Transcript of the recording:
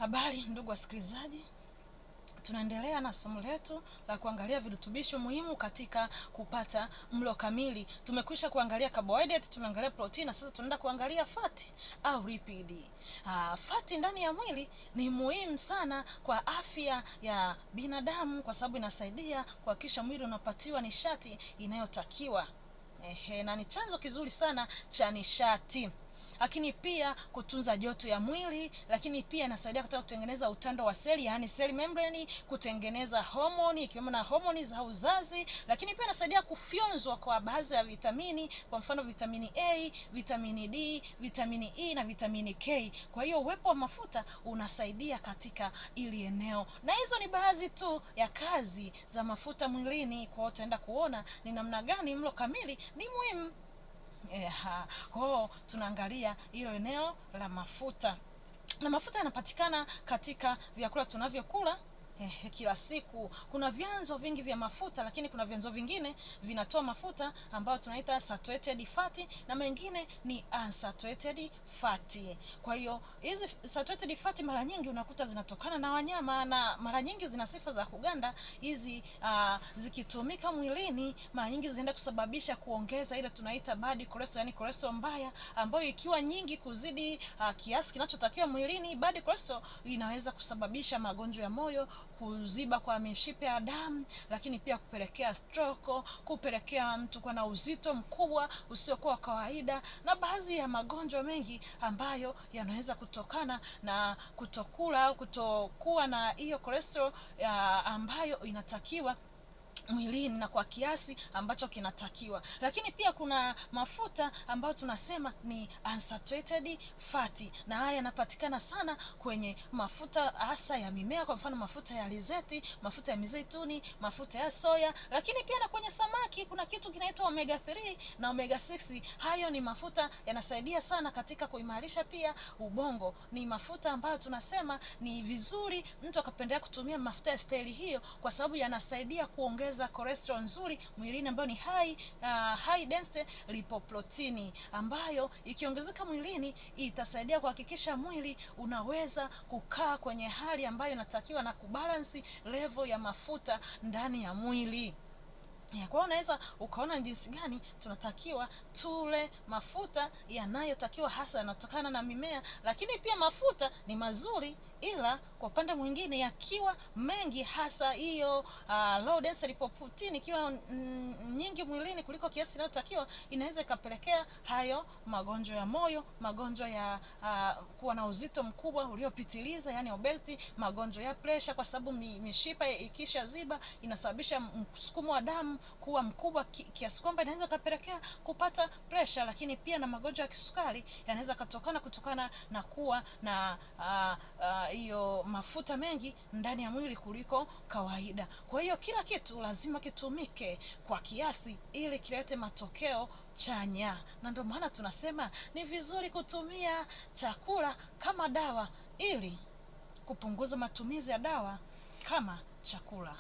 Habari ndugu wasikilizaji, tunaendelea na somo letu la kuangalia virutubisho muhimu katika kupata mlo kamili. Tumekwisha kuangalia carbohydrate, tumeangalia protein, na sasa tunaenda kuangalia fati au lipid. Fati ndani ya mwili ni muhimu sana kwa afya ya binadamu kwa sababu inasaidia kuhakikisha mwili unapatiwa nishati inayotakiwa. Na ni chanzo kizuri sana cha nishati. Lakini pia kutunza joto ya mwili, lakini pia inasaidia katika kutengeneza utando wa seli, yani cell membrane, kutengeneza homoni ikiwemo na homoni za uzazi, lakini pia inasaidia kufyonzwa kwa baadhi ya vitamini, kwa mfano vitamini A, vitamini D, vitamini E na vitamini K. Kwa hiyo uwepo wa mafuta unasaidia katika ili eneo. Na hizo ni baadhi tu ya kazi za mafuta mwilini. Kwa hiyo utaenda kuona ni namna gani mlo kamili ni muhimu. Tunaangalia hilo eneo la mafuta. Na mafuta yanapatikana katika vyakula tunavyokula kila siku. Kuna vyanzo vingi vya mafuta, lakini kuna vyanzo vingine vinatoa mafuta ambayo tunaita saturated fatty na mengine ni unsaturated fatty. Kwa hiyo hizi saturated fatty mara nyingi unakuta zinatokana na wanyama, na mara nyingi zina sifa za kuganda. Hizi zikitumika mwilini mara nyingi zinaenda kusababisha kuongeza ile tunaita bad cholesterol, yani cholesterol mbaya, ambayo ikiwa nyingi kuzidi kiasi kinachotakiwa mwilini, bad cholesterol inaweza kusababisha magonjwa ya moyo, kuziba kwa mishipa ya damu, lakini pia kupelekea stroke, kupelekea mtu kuwa na uzito mkubwa usiokuwa kawaida, na baadhi ya magonjwa mengi ambayo yanaweza kutokana na kutokula au kutokuwa na hiyo cholesterol ambayo inatakiwa mwilini na kwa kiasi ambacho kinatakiwa. Lakini pia kuna mafuta ambayo tunasema ni unsaturated fatty, na haya yanapatikana sana kwenye mafuta hasa ya mimea, kwa mfano mafuta ya alizeti, mafuta ya mizeituni, mafuta ya soya, lakini pia na kwenye samaki kuna kitu kinaitwa omega 3 na omega 6. Hayo ni mafuta yanasaidia sana katika kuimarisha pia ubongo. Ni mafuta ambayo tunasema ni vizuri mtu akapendelea kutumia mafuta ya staili hiyo kwa sababu yanasaidia kuongeza cholesterol nzuri mwilini, ambayo ni high density lipoprotein, ambayo ikiongezeka mwilini itasaidia kuhakikisha mwili unaweza kukaa kwenye hali ambayo inatakiwa na kubalance level ya mafuta ndani ya mwili. Kwa hiyo unaweza ukaona jinsi gani tunatakiwa tule mafuta yanayotakiwa, hasa yanatokana na mimea. Lakini pia mafuta ni mazuri, ila kwa upande mwingine yakiwa mengi, hasa hiyo low density lipoprotein ikiwa nyingi mwilini kuliko kiasi kinachotakiwa, inaweza ikapelekea hayo magonjwa ya moyo, magonjwa ya kuwa na uzito mkubwa uliopitiliza, yani obesity, magonjwa ya pressure, kwa sababu mishipa ikisha ziba inasababisha msukumo wa damu kuwa mkubwa kiasi kwamba inaweza kapelekea kupata pressure. Lakini pia na magonjwa ya kisukari yanaweza kutokana na kuwa na hiyo mafuta mengi ndani ya mwili kuliko kawaida. Kwa hiyo kila kitu lazima kitumike kwa kiasi ili kilete matokeo chanya, na ndio maana tunasema ni vizuri kutumia chakula kama dawa ili kupunguza matumizi ya dawa kama chakula.